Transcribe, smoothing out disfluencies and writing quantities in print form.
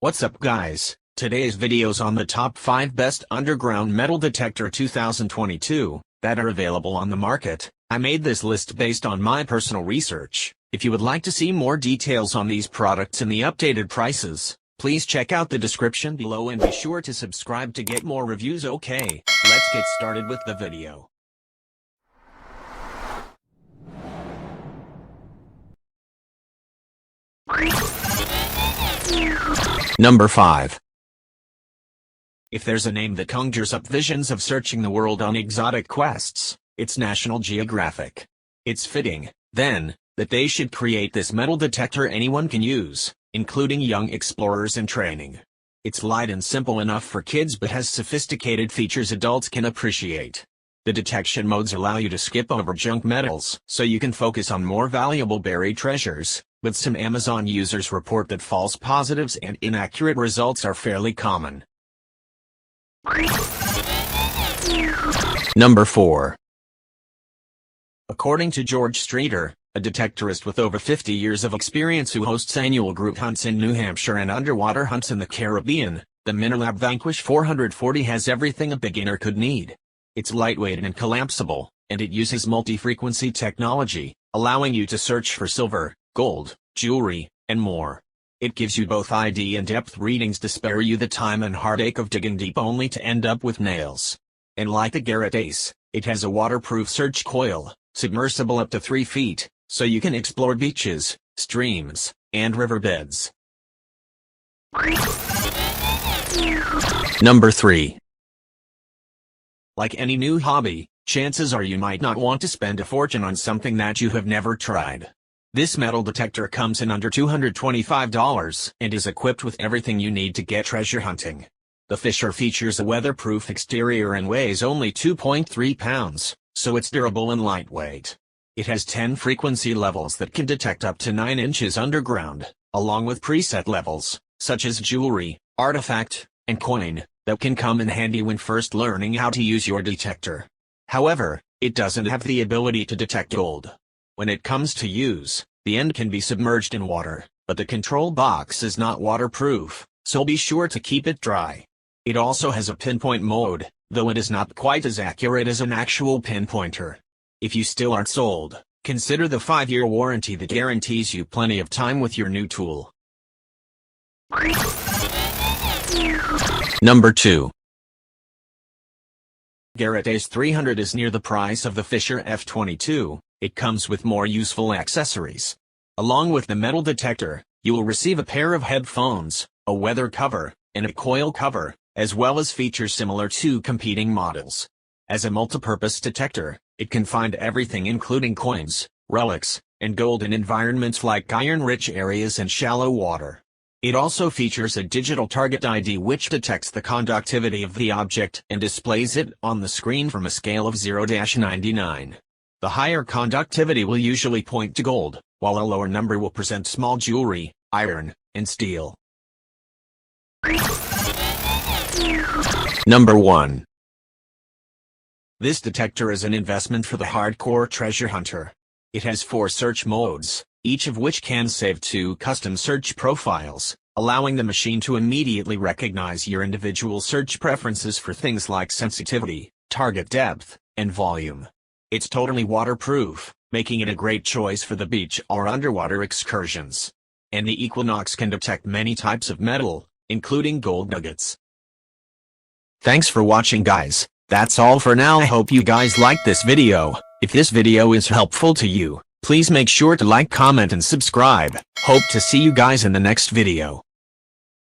What's up guys, today's video's on the top 5 best underground metal detector 2022 that are available on the market. I made this list based on my personal research. If you would like to see more details on these products and the updated prices, please check out the description below and be sure to subscribe to get more reviews. Okay, let's get started with the video. Number 5. If there's a name that conjures up visions of searching the world on exotic quests, it's National Geographic. It's fitting, then, that they should create this metal detector anyone can use, including young explorers in training. It's light and simple enough for kids but has sophisticated features adults can appreciate. The detection modes allow you to skip over junk metals so you can focus on more valuable buried treasures, but some Amazon users report that false positives and inaccurate results are fairly common. Number 4. According to George Streeter, a detectorist with over 50 years of experience who hosts annual group hunts in New Hampshire and underwater hunts in the Caribbean, the Minilab Vanquish 440 has everything a beginner could need. It's lightweight and collapsible, and it uses multi-frequency technology, allowing you to search for silver, gold, jewelry, and more. It gives you both ID and depth readings to spare you the time and heartache of digging deep only to end up with nails. And like the Garrett Ace, it has a waterproof search coil, submersible up to 3 feet, so you can explore beaches, streams, and riverbeds. Number 3. Like any new hobby, chances are you might not want to spend a fortune on something that you have never tried. This metal detector comes in under $225 and is equipped with everything you need to get treasure hunting. The Fisher features a weatherproof exterior and weighs only 2.3 pounds, so it's durable and lightweight. It has 10 frequency levels that can detect up to 9 inches underground, along with preset levels, such as jewelry, artifact, and coin, that can come in handy when first learning how to use your detector. However, it doesn't have the ability to detect gold. When it comes to use, the end can be submerged in water, but the control box is not waterproof, so be sure to keep it dry. It also has a pinpoint mode, though it is not quite as accurate as an actual pinpointer. If you still aren't sold, consider the 5-year warranty that guarantees you plenty of time with your new tool. Number 2. Garrett Ace 300 is near the price of the Fisher F22. It comes with more useful accessories. Along with the metal detector, you will receive a pair of headphones, a weather cover, and a coil cover, as well as features similar to competing models. As a multipurpose detector, it can find everything including coins, relics, and gold in environments like iron-rich areas and shallow water. It also features a digital target ID which detects the conductivity of the object and displays it on the screen from a scale of 0-99. The higher conductivity will usually point to gold, while a lower number will present small jewelry, iron, and steel. Number 1. This detector is an investment for the hardcore treasure hunter. It has 4 search modes, each of which can save 2 custom search profiles, allowing the machine to immediately recognize your individual search preferences for things like sensitivity, target depth, and volume. It's totally waterproof, making it a great choice for the beach or underwater excursions. And the Equinox can detect many types of metal, including gold nuggets. Thanks for watching guys. That's all for now. I hope you guys liked this video. If this video is helpful to you, please make sure to like, comment, and subscribe. Hope to see you guys in the next video.